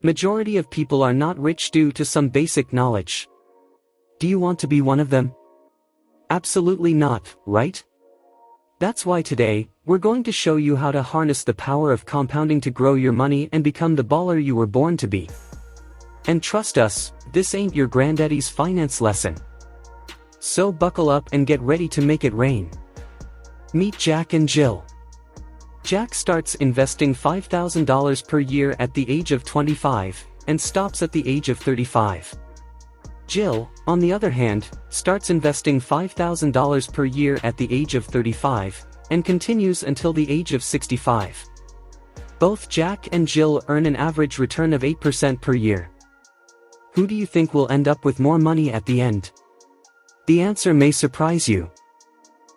Majority of people are not rich due to some basic knowledge. Do you want to be one of them? Absolutely not, right? That's why today, we're going to show you how to harness the power of compounding to grow your money and become the baller you were born to be. And trust us, this ain't your granddaddy's finance lesson. So buckle up and get ready to make it rain. Meet Jack and Jill. Jack starts investing $5,000 per year at the age of 25, and stops at the age of 35. Jill, on the other hand, starts investing $5,000 per year at the age of 35, and continues until the age of 65. Both Jack and Jill earn an average return of 8% per year. Who do you think will end up with more money at the end? The answer may surprise you.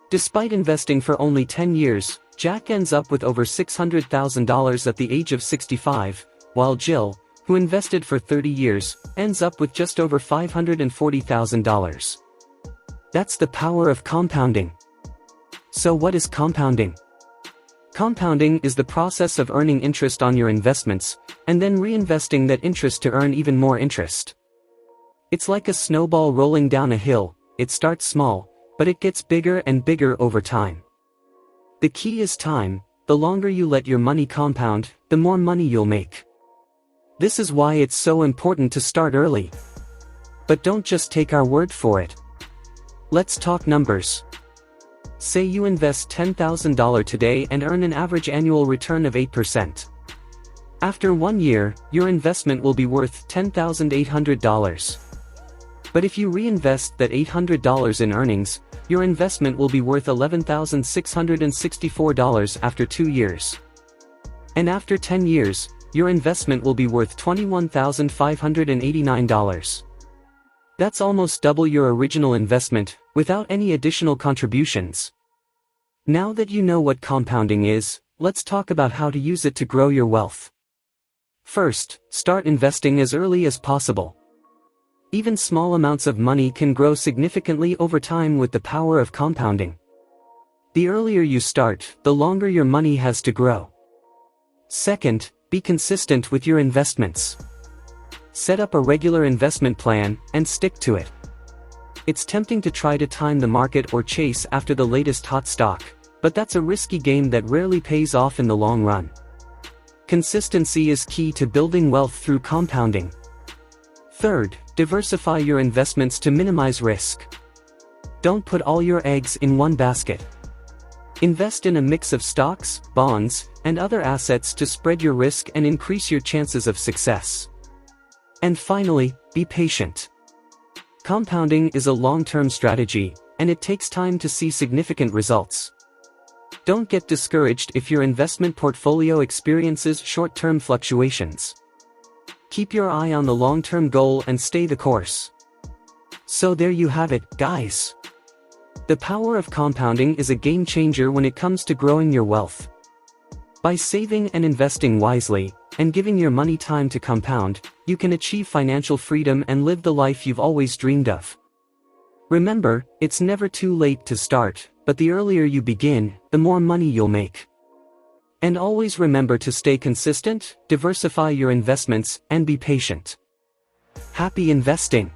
Despite investing for only 10 years, Jack ends up with over $600,000 at the age of 65, while Jill, who invested for 30 years, ends up with just over $540,000. That's the power of compounding. So what is compounding? Compounding is the process of earning interest on your investments, and then reinvesting that interest to earn even more interest. It's like a snowball rolling down a hill. It starts small, but it gets bigger and bigger over time. The key is time. The longer you let your money compound, the more money you'll make. This is why it's so important to start early. But don't just take our word for it. Let's talk numbers. Say you invest $10,000 today and earn an average annual return of 8%. After 1 year, your investment will be worth $10,800. But if you reinvest that $800 in earnings, your investment will be worth $11,664 after 2 years. And after 10 years, your investment will be worth $21,589. That's almost double your original investment, without any additional contributions. Now that you know what compounding is, let's talk about how to use it to grow your wealth. First, start investing as early as possible. Even small amounts of money can grow significantly over time with the power of compounding. The earlier you start, the longer your money has to grow. Second, be consistent with your investments. Set up a regular investment plan, and stick to it. It's tempting to try to time the market or chase after the latest hot stock, but that's a risky game that rarely pays off in the long run. Consistency is key to building wealth through compounding. Third, diversify your investments to minimize risk. Don't put all your eggs in one basket. Invest in a mix of stocks, bonds, and other assets to spread your risk and increase your chances of success. And finally, be patient. Compounding is a long-term strategy, and it takes time to see significant results. Don't get discouraged if your investment portfolio experiences short-term fluctuations. Keep your eye on the long-term goal and stay the course. So there you have it, guys. The power of compounding is a game changer when it comes to growing your wealth. By saving and investing wisely, and giving your money time to compound, you can achieve financial freedom and live the life you've always dreamed of. Remember, it's never too late to start, but the earlier you begin, the more money you'll make. And always remember to stay consistent, diversify your investments, and be patient. Happy investing!